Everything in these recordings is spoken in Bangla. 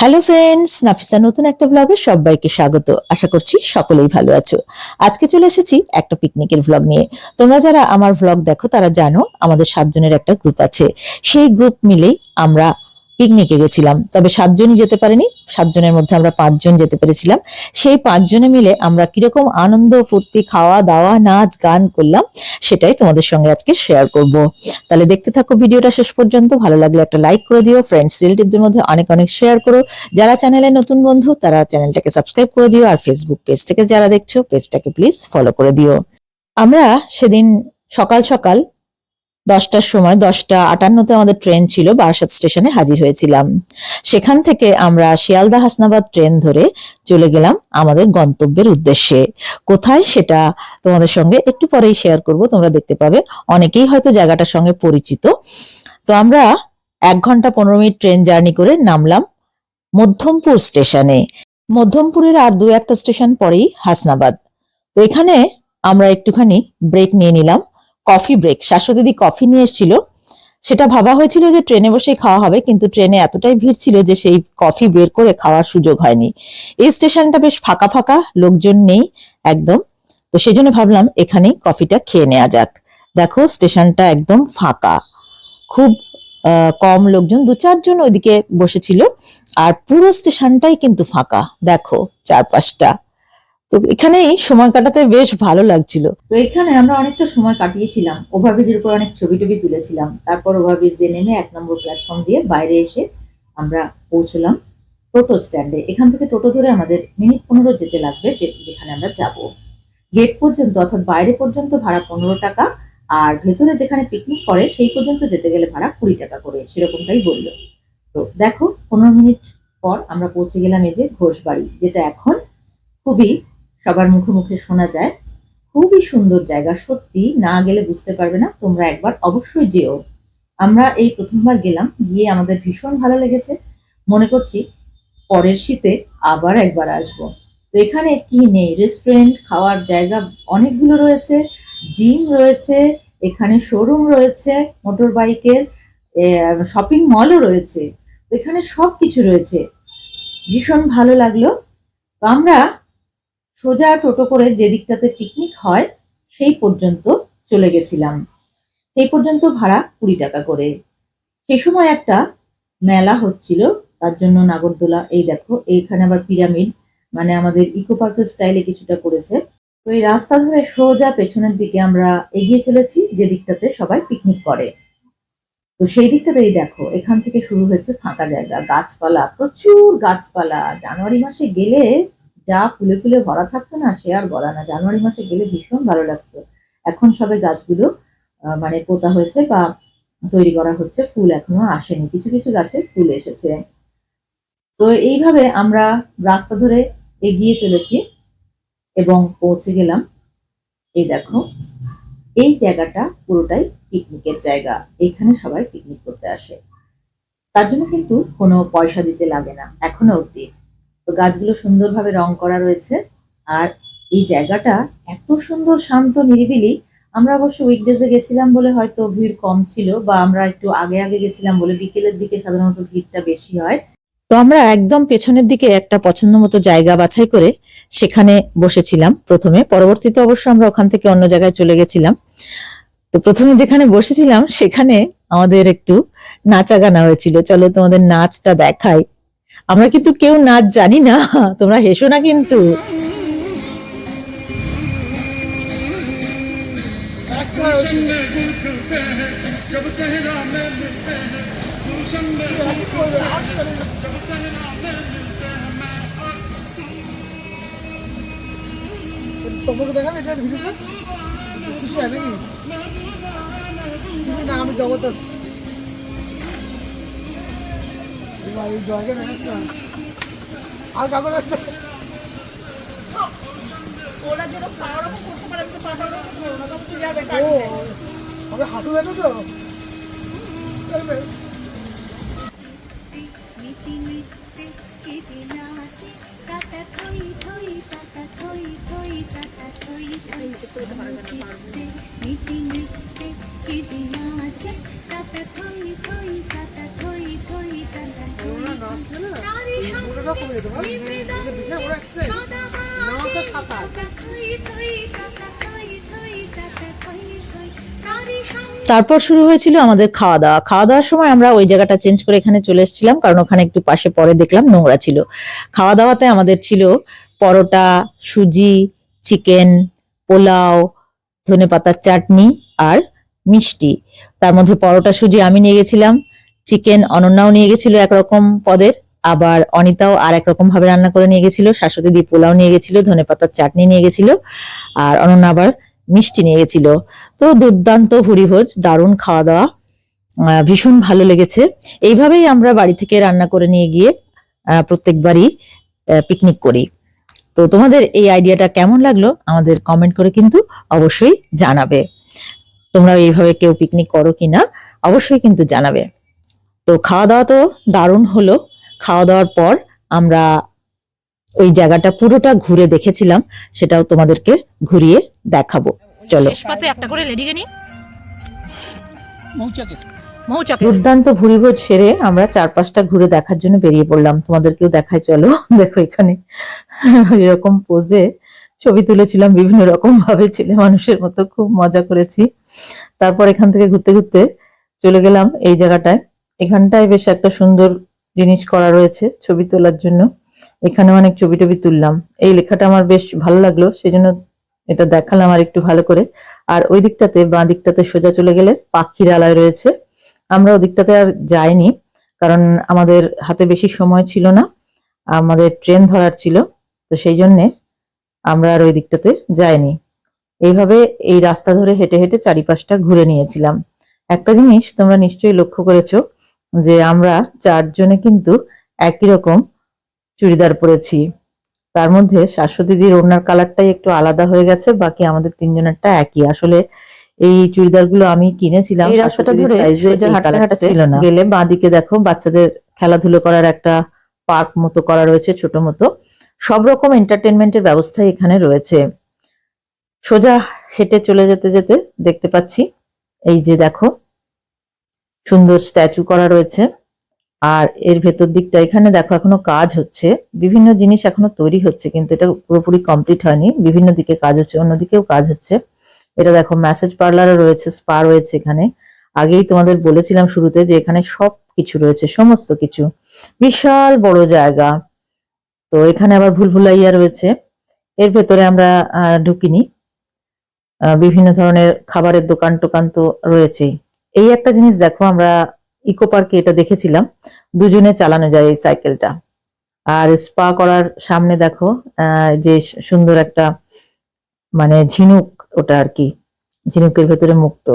হ্যালো ফ্রেন্ডস, নাফিসা নতুন একটা ব্লগে সবাইকে স্বাগত। আশা করছি সকলেই ভালো আছো। আজকে চলে এসেছি একটা পিকনিকের ব্লগ নিয়ে। তোমরা যারা আমার ব্লগ দেখো তারা জানো আমাদের 7 জনের একটা গ্রুপ আছে। সেই গ্রুপ মিলেই আমরা পিকনিকে গেছিলাম। তবে 7 জনই যেতে পারিনি, 7 জনের মধ্যে আমরা 5 জন যেতে পেরেছিলাম। সেই 5 জনে মিলে আমরা কিরকম আনন্দ ফুর্তি, খাওয়া দাওয়া, নাচ গান করলাম সেটাই তোমাদের সঙ্গে আজকে শেয়ার করব। তাহলে দেখতে থাকো ভিডিওটা শেষ পর্যন্ত। ভালো লাগলে একটা লাইক করে দিও, ফ্রেন্ডস রিলেটিভদের মধ্যে অনেক অনেক শেয়ার করো। যারা চ্যানেলে নতুন বন্ধু তারা চ্যানেলটাকে সাবস্ক্রাইব করে দিও, আর ফেসবুক পেজ থেকে যারা দেখছো পেজটাকে প্লিজ ফলো করে দিও। আমরা সেদিন সকাল সকাল 10টার সময় 10টা 58-তে আমাদের ট্রেন ছিল, বারাসাত স্টেশনে হাজির হয়েছিলাম। সেখান থেকে আমরা শিয়ালদা হাসনাবাদ ট্রেন ধরে চলে গেলাম আমাদের গন্তব্যের উদ্দেশ্যে। কোথায় সেটা তোমাদের সঙ্গে একটু পরেই শেয়ার করব, তোমরা দেখতে পাবে। অনেকেই হয়তো জায়গাটার সঙ্গে পরিচিত। তো আমরা 1 ঘন্টা 15 মিনিট ট্রেন জার্নি করে নামলাম মধ্যমপুর স্টেশনে। মধ্যমপুরের আর 2-1টা স্টেশন পরেই হাসনাবাদ। তো এখানে আমরা একটুখানি ব্রেক নিয়ে নিলাম, কফি ব্রেক। শাশ্বতী কফি নিয়ে এসেছিল। সেটা ভাবা হয়েছিল যে ট্রেনে বসেই খাওয়া হবে, কিন্তু ট্রেনে এতটাই ভিড় ছিল যে সেই কফি বের করে খাওয়ার সুযোগ হয়নি। এই স্টেশনটা বেশ ফাঁকা ফাঁকা, লোকজন নেই একদম। তো সেই জন্য ভাবলাম এখানেই কফিটা খেয়ে নেওয়া যাক। দেখো স্টেশনটা একদম ফাঁকা, খুব কম লোকজন, 2-4 জন ওইদিকে বসেছিল। আর পুরো স্টেশনটাই কিন্তু ফাঁকা, দেখো চারপাশটা। তো এখানেই সময় কাটাতে বেশ ভালো লাগছিল। তো এখানে আমরা অনেকটা সময় কাটিয়েছিলাম, ওভারব্রিজের উপর অনেক ছবি টবি তুলেছিলাম। তারপর ওভারব্রিজ দিয়ে নেমে 1 নম্বর প্ল্যাটফর্ম দিয়ে বাইরে এসে আমরা পৌঁছলাম টোটো স্ট্যান্ডে। এখান থেকে টোটো ধরে আমাদের মিনিট 15 যেতে লাগবে যেখানে আমরা যাব। গেট পর্যন্ত অর্থাৎ বাইরে পর্যন্ত ভাড়া 15 টাকা, আর ভেতরে যেখানে পিকনিক করে সেই পর্যন্ত যেতে গেলে ভাড়া 20 টাকা করে, সেরকমটাই বললো। তো দেখো 15 মিনিট পর আমরা পৌঁছে গেলাম এই যে ঘোষবাড়ি, যেটা এখন খুবই সবার মুখে মুখে শোনা যায়। খুবই সুন্দর জায়গা, সত্যি না গেলে বুঝতে পারবে না, তোমরা একবার অবশ্যই যেও। আমরা এই প্রথমবার গেলাম, গিয়ে আমাদের ভীষণ ভালো লেগেছে। মনে করছি পরের শীতে আবার একবার আসবো। তো এখানে কি নেই, রেস্টুরেন্ট, খাওয়ার জায়গা অনেকগুলো রয়েছে, জিম রয়েছে, এখানে শোরুম রয়েছে মোটর বাইকের, শপিং মলও রয়েছে। এখানে সবকিছু রয়েছে, ভীষণ ভালো লাগলো। তো আমরা সোজা টোটো করে যে দিকটাতে পিকনিক হয় সেই পর্যন্ত চলে গেছিলাম। সেই পর্যন্ত ভাড়া 20 টাকা করে। সেই সময় একটা মেলা হচ্ছিল, তার জন্য নাগরদোলা, এই দেখো এইখানে আবার পিরামিড, মানে আমাদের ইকো পার্কের স্টাইলে কিছুটা করেছে। তো এই রাস্তা ধরে সোজা পেছনের দিকে আমরা এগিয়ে চলেছি, যে দিকটাতে সবাই পিকনিক করে। তো সেই দিকটাতেই দেখো এখান থেকে শুরু হয়েছে ফাঁকা জায়গা, গাছপালা, প্রচুর গাছপালা। জানুয়ারি মাসে গেলে যা ফুলে ফুলে ভরা থাকতো না, সে আর বলা না। জানুয়ারি মাসে গেলে ভীষণ ভালো লাগতো। এখন সবে গাছগুলো মানে পোতা হয়েছে বা তৈরি করা হচ্ছে, ফুল এখনো আসেনি, কিছু কিছু গাছে ফুল এসেছে। তো এইভাবে আমরা রাস্তা ধরে এগিয়ে চলেছি এবং পৌঁছে গেলাম। এই দেখো এই জায়গাটা পুরোটাই পিকনিকের জায়গা, এখানে সবাই পিকনিক করতে আসে। তার জন্য কিন্তু কোনো পয়সা দিতে লাগে না এখনো অব্দি। তো গাছগুলো সুন্দরভাবে রং করা রয়েছে, আর এই জায়গাটা এত সুন্দর, শান্ত, নিরিবিলি। আমরা অবশ্য উইকডেজে গেছিলাম বলে হয়তো ভিড় কম ছিল, বা আমরা একটু আগে আগে গেছিলাম বলে বিকেলের দিকে সাধারণত ভিড়টা বেশি হয়। তো আমরা একদম পেছনের দিকে একটা পছন্দ মতো জায়গা বাছাই করে সেখানে বসেছিলাম প্রথমে। পরবর্তীতে অবশ্য আমরা ওখান থেকে অন্য জায়গায় চলে গেছিলাম। তো প্রথমে যেখানে বসেছিলাম সেখানে আমাদের একটু নাচা গানা হয়েছিল। চলো তোমাদের নাচটা দেখাই। আমরা কিন্তু কেউ নাচ জানি না, তোমরা হেসো না কিন্তু। আমি জগৎ আর কাগজ আছে ওরা যেন খাওয়ারও করতে পারে, আমি তো পাঠানো ওরা তো পূজা বেকার হবে হাঁটু দেখো তো। পুরোটা কমে যেতে পারে বিশাল বড় এক্সারসাইজ নাম তো সাঁতার। তারপর শুরু হয়েছিল আমাদের খাওয়া দাওয়া। খাওয়া দাওয়ার সময় আমরা ওই জায়গাটা চেঞ্জ করে এখানে চলে এসেছিলাম, কারণ ওখানে একটু পাশে পরে দেখলাম নোংরা ছিল। খাওয়া দাওয়াতে আমাদের ছিল পরোটা, সুজি, চিকেন, পোলাও, ধনেপাতার চাটনি আর মিষ্টি। তার মধ্যে পরোটা সুজি আমি নিয়ে গেছিলাম, চিকেন অনন্যাও নিয়ে গেছিল একরকম পদের, আবার অনিতাও আর একরকম ভাবে রান্না করে নিয়ে গেছিল, শাশুড়ি দি পোলাও নিয়ে গেছিল, ধনেপাতার চাটনি নিয়ে গেছিল, আর অনন্যা আবার মিষ্টি নিয়ে গেছিল। তো দুর্দান্ত ভুরিভোজ, দারুণ খাওয়া দাওয়া, ভীষণ ভালো লেগেছে। এইভাবেই আমরা বাড়ি থেকে রান্না করে নিয়ে গিয়ে প্রত্যেকবারই পিকনিক করি। তো তোমাদের এই আইডিয়াটা কেমন লাগলো আমাদের কমেন্ট করে কিন্তু অবশ্যই জানাবে। তোমরা এইভাবে কেউ পিকনিক করো কিনা অবশ্যই কিন্তু জানাবে। তো খাওয়া দাওয়া তো দারুণ হলো। খাওয়া দাওয়ার পর আমরা ওই জায়গাটা পুরোটা ঘুরে দেখেছিলাম, সেটাও তোমাদেরকে ঘুরিয়ে দেখাবো। চলো। পাতে একটা করে লেডিকে নি মৌচাকে দুর্দান্ত ভুরিভোজ সেরে আমরা 4-5টা ঘুরে দেখার জন্য বেরিয়ে পড়লাম। তোমাদেরকেও দেখাই, চলো। দেখো এখানে এরকম পোজে ছবি তুলেছিলাম বিভিন্ন রকম ভাবে, ছেলে মানুষের মতো, খুব মজা করেছি। তারপর এখান থেকে ঘুরতে ঘুরতে চলে গেলাম এই জায়গাটায়। এখানটায় বেশ একটা সুন্দর জিনিস করা রয়েছে ছবি তোলার জন্য। এখানে অনেক ছবি টবি তুললাম। এই লেখাটা আমার বেশ ভালো লাগলো, সেই জন্য এটা দেখালাম আর একটু ভালো করে। আর ওই দিকটাতে, বাঁ দিকটাতে সোজা চলে গেলে পাখির আলয় রয়েছে। আমরা ওদিকটাতে আর যাইনি, কারণ আমাদের হাতে বেশি সময় ছিল না, আমাদের ট্রেন ধরার ছিল, তো সেই জন্যে আমরা আর ওই দিকটাতে যাইনি। এইভাবে এই রাস্তা ধরে হেঁটে হেঁটে চারিপাশটা ঘুরে নিয়েছিলাম। একটা জিনিস তোমরা নিশ্চয়ই লক্ষ্য করেছো যে আমরা 4 জনে কিন্তু একই রকম চুড়িদার পরেছি। তার মধ্যে শাশ্বতী দিদির ওড়নার কালারটাই একটু আলাদা হয়ে গেছে, বাকি আমাদের 3 জনেরটা একই। আসলে এই চুড়িদারগুলো আমি কিনেছিলাম এই রাস্তাটা ধরে, হাঁটতে হাঁটতে ছিল না। গেলে বাঁদিকে দেখো বাচ্চাদের খেলাধুলো করার একটা পার্ক মতো করা রয়েছে, ছোট মতো। সব রকম এন্টারটেনমেন্টের ব্যবস্থা এখানে রয়েছে। সোজা হেঁটে চলে যেতে যেতে দেখতে পাচ্ছি এই যে দেখো সুন্দর স্ট্যাচু করা রয়েছে। আর এর ভেতর দিকটা এখানে দেখো এখনো কাজ হচ্ছে, বিভিন্ন জিনিস এখনো তৈরি হচ্ছে, কিন্তু এটা পুরোপুরি কমপ্লিট হয়নি। বিভিন্ন দিকে কাজ হচ্ছে, অন্যদিকেও কাজ হচ্ছে। এটা দেখো ম্যাসেজ পার্লারও রয়েছে, স্পা রয়েছে এখানে। আগেই তোমাদের বলেছিলাম শুরুতে যে এখানে সব কিছু রয়েছে, সমস্ত কিছু। বিশাল বড় জায়গা। তো এখানে আবার ভুলভুলাইয়া রয়েছে। এর ভেতরে আমরা ঢুকিনি। বিভিন্ন ধরনের খাবারের দোকান টোকান তো রয়েছেই। এই একটা জিনিস দেখো, আমরা ইকো পার্কে এটা দেখেছিলাম, 2 জনে চালানো যায় এই সাইকেলটা। আর স্পা করার সামনে দেখো যে সুন্দর একটা মানে ঝিনুক, ওটা আর কি ঝিনুকের ভেতরে মুক্ত।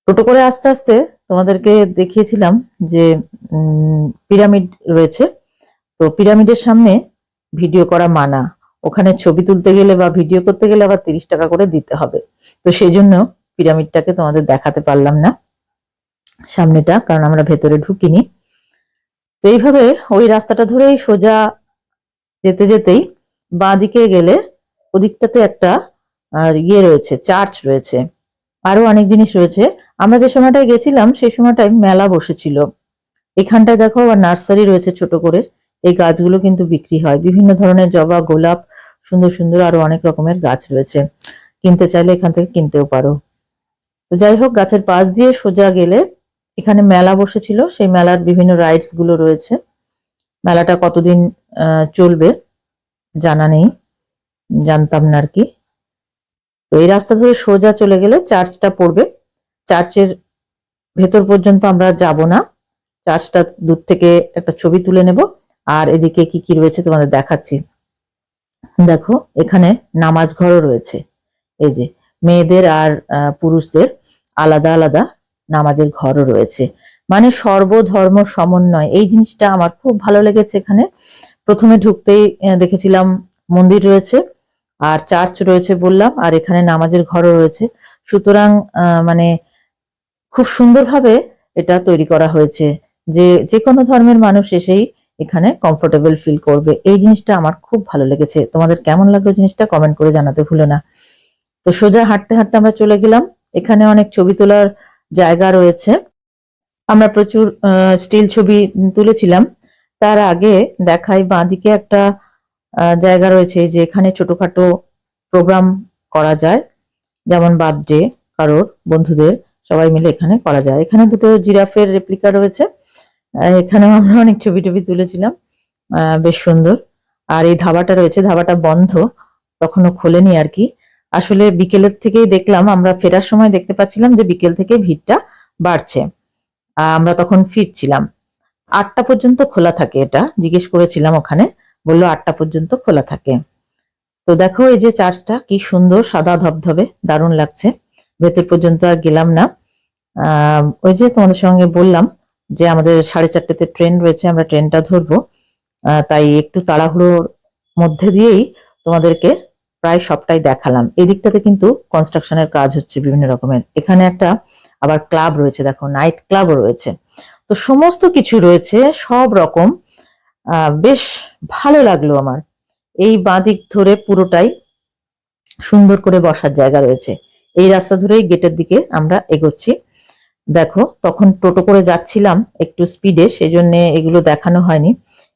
টোটো করে আস্তে আস্তে তোমাদেরকে দেখিয়েছিলাম যে পিরামিড রয়েছে। তো পিরামিডের সামনে ভিডিও করা মানা, ওখানে ছবি তুলতে গেলে বা ভিডিও করতে গেলে আবার 30 টাকা করে দিতে হবে। তো সেই জন্য পিরামিডটাকে তোমাদের দেখাতে পারলাম না সামনেটা, কারণ আমরা ভেতরে ঢুকিনি। তো এইভাবে ওই রাস্তাটা ধরেই সোজা যেতে যেতেই বাঁ দিকে গেলে ওদিকটাতে একটা ইয়ে রয়েছে, চার্চ রয়েছে, আরো অনেক জিনিস রয়েছে। আমরা যে সময়টায় গেছিলাম সেই সময়টায় মেলা বসেছিল। এখানটায় দেখো আবার নার্সারি রয়েছে ছোট করে। এই গাছগুলো কিন্তু বিক্রি হয়, বিভিন্ন ধরনের জবা, গোলাপ, সুন্দর সুন্দর আরো অনেক রকমের গাছ রয়েছে। কিনতে চাইলে এখান থেকে কিনতেও পারো। তো যাই হোক, গাছের পাশ দিয়ে সোজা গেলে এখানে মেলা বসেছিল, সেই মেলার বিভিন্ন রাইডস গুলো রয়েছে। মেলাটা কতদিন চলবে জানা নেই, জানতাম না আর কি। তো এই রাস্তা ধরে সোজা চলে গেলে চার্চটা পড়বে। চার্চের ভেতর পর্যন্ত আমরা যাব না, চার্চটা দূর থেকে একটা ছবি তুলে নেব। আর এদিকে কি কি রয়েছে তোমাদের দেখাচ্ছি। দেখো এখানে নামাজ ঘরও রয়েছে, এই যে মেয়েদের আর পুরুষদের আলাদা আলাদা নামাজের ঘরও রয়েছে, মানে সর্বধর্ম সমন্বয়। এই জিনিসটা আমার খুব ভালো লেগেছে। এখানে প্রথমে ঢুকতেই দেখেছিলাম মন্দির রয়েছে আর চার্চ রয়েছে বললাম, আর এখানে নামাজের ঘরও রয়েছে। সুতরাং মানে খুব সুন্দরভাবে এটা তৈরি করা হয়েছে, যে যে কোনো ধর্মের মানুষ এসেই এখানে কমফোর্টেবল ফিল করবে। এই জিনিসটা আমার খুব ভালো লেগেছে। তোমাদের কেমন লাগলো জিনিসটা কমেন্ট করে জানাতে ভুলো না। তো সোজা হাঁটতে হাঁটতে আমরা চলে গেলাম। এখানে অনেক ছবি তোলার জায়গা রয়েছে, আমরা প্রচুর স্টিল ছবি তুলেছিলাম। তার আগে দেখাই, বাঁদিকে একটা জায়গা রয়েছে যে এখানে ছোটখাটো প্রোগ্রাম করা যায়, যেমন বার্থডে কারোর বন্ধুদের, সবাই মিলে এখানে করা যায়। এখানে দুটো জিরাফের রেপ্লিকা রয়েছে, এখানেও আমরা অনেক ছবি টবি তুলেছিলাম, বেশ সুন্দর। আর এই ধাবাটা রয়েছে, ধাবাটা বন্ধ, তখনও খোলেনি আর কি। আসলে বিকেলের থেকেই দেখলাম, আমরা ফেরার সময় দেখতে পাচ্ছিলাম যে বিকেল থেকে ভিড়টা বাড়ছে। আমরা তখন ফিরছিলাম। 8টা পর্যন্ত খোলা থাকে, এটা জিজ্ঞেস করেছিলাম ওখানে, বললো 8টা পর্যন্ত খোলা থাকে। তো দেখো এই যে চার্চটা কি সুন্দর, সাদা ধবধবে, দারুণ লাগছে। ভেতর পর্যন্ত আর গেলাম না। ওই যে তোমাদের সঙ্গে বললাম যে আমাদের 4:30তে ট্রেন রয়েছে, আমরা ট্রেনটা ধরবো, তাই একটু তাড়াহুড়োর মধ্যে দিয়েই তোমাদেরকে প্রায় সবটাই দেখালাম। এদিকটাতে কিন্তু কনস্ট্রাকশনের কাজ হচ্ছে বিভিন্ন রকমের। এখানে একটা আবার ক্লাব রয়েছে, দেখো নাইট ক্লাবও রয়েছে। তো সমস্ত কিছু রয়েছে, সব রকম। বেশ ভালো লাগলো আমার। এই বাঁদিক ধরে পুরোটাই সুন্দর করে বসার জায়গা রয়েছে। এই রাস্তা ধরেই গেটের দিকে আমরা এগোচ্ছি। দেখো তখন টোটো করে যাচ্ছিলাম একটু স্পিডে, সেই জন্য এগুলো দেখানো হয়নি।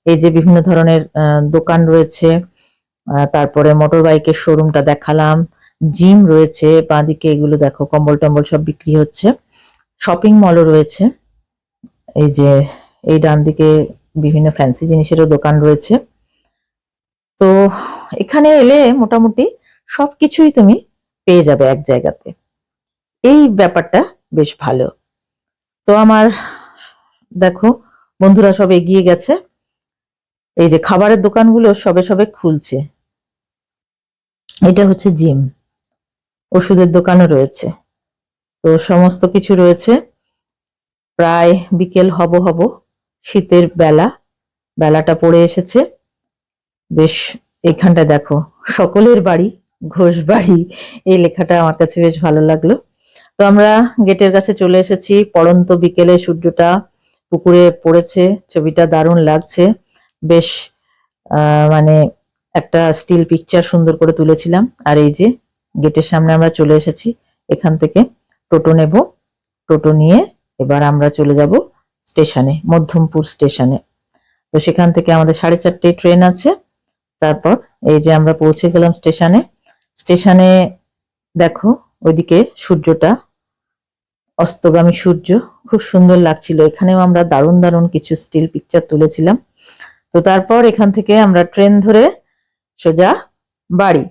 এই যে বিভিন্ন ধরনের দোকান রয়েছে, তারপরে মোটর বাইকের শোরুমটা দেখালাম, জিম রয়েছে বাঁদিকে, এগুলো দেখো কম্বল টম্বল সব বিক্রি হচ্ছে। শপিং মলও রয়েছে, এই যে এই ডান দিকে বিভিন্ন ফ্যান্সি জিনিসেরও দোকান রয়েছে। তো এখানে এলে মোটামুটি সবকিছুই তুমি পেয়ে যাবে এক জায়গাতে, এই ব্যাপারটা বেশ ভালো। তো আমার দেখো বন্ধুরা সব এগিয়ে গেছে, এই যে খাবারের দোকানগুলো সবে সবে খুলছে। এটা হচ্ছে জিম, ওষুধের দোকানও রয়েছে। তো সমস্ত কিছু রয়েছে। প্রায় বিকেল হব হব, শীতের বেলাটা পড়ে এসেছে। বেশ, এইখানটা দেখো সকলের বাড়ি ঘোষ বাড়ি, এই লেখাটা আমার কাছে বেশ ভালো লাগলো। তো আমরা গেটের কাছে চলে এসেছি। পড়ন্ত বিকেলে সূর্যটা পুকুরে পড়েছে, ছবিটা দারুণ লাগছে। বেশ মানে একটা স্টিল পিকচার সুন্দর করে তুলেছিলাম। আর এই যে গেটের সামনে আমরা চলে এসেছি, এখান থেকে টোটো নেব, টোটো নিয়ে এবার আমরা চলে যাব স্টেশনে, মধ্যমপুর স্টেশনে। তো সেখান থেকে আমাদের 4:30টায় ট্রেন আছে। তারপর এই যে আমরা পৌঁছে গেলাম স্টেশনে। স্টেশনে দেখো ওইদিকে সূর্যটা, অস্তগামী সূর্য, খুব সুন্দর লাগছিল। এখানেও আমরা দারুণ দারুণ কিছু স্টিল পিকচার তুলেছিলাম। তো তারপর এখান থেকে আমরা ট্রেন ধরে সোজা বাড়ি।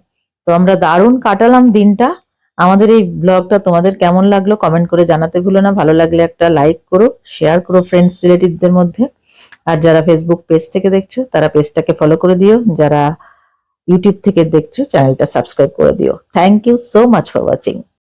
তো আমরা দারুণ কাটালাম দিনটা। আমাদের এই ব্লগটা তোমাদের কেমন লাগলো কমেন্ট করে জানাতে ভুলো না। ভালো লাগলে একটা লাইক করো, শেয়ার করো ফ্রেন্ডস রিলেটিভদের মধ্যে। আর যারা ফেসবুক পেজ থেকে দেখছো তারা পেজটাকে ফলো করে দিও, যারা ইউটিউব থেকে দেখছো চ্যানেলটা সাবস্ক্রাইব করে দিও। Thank you so much for watching.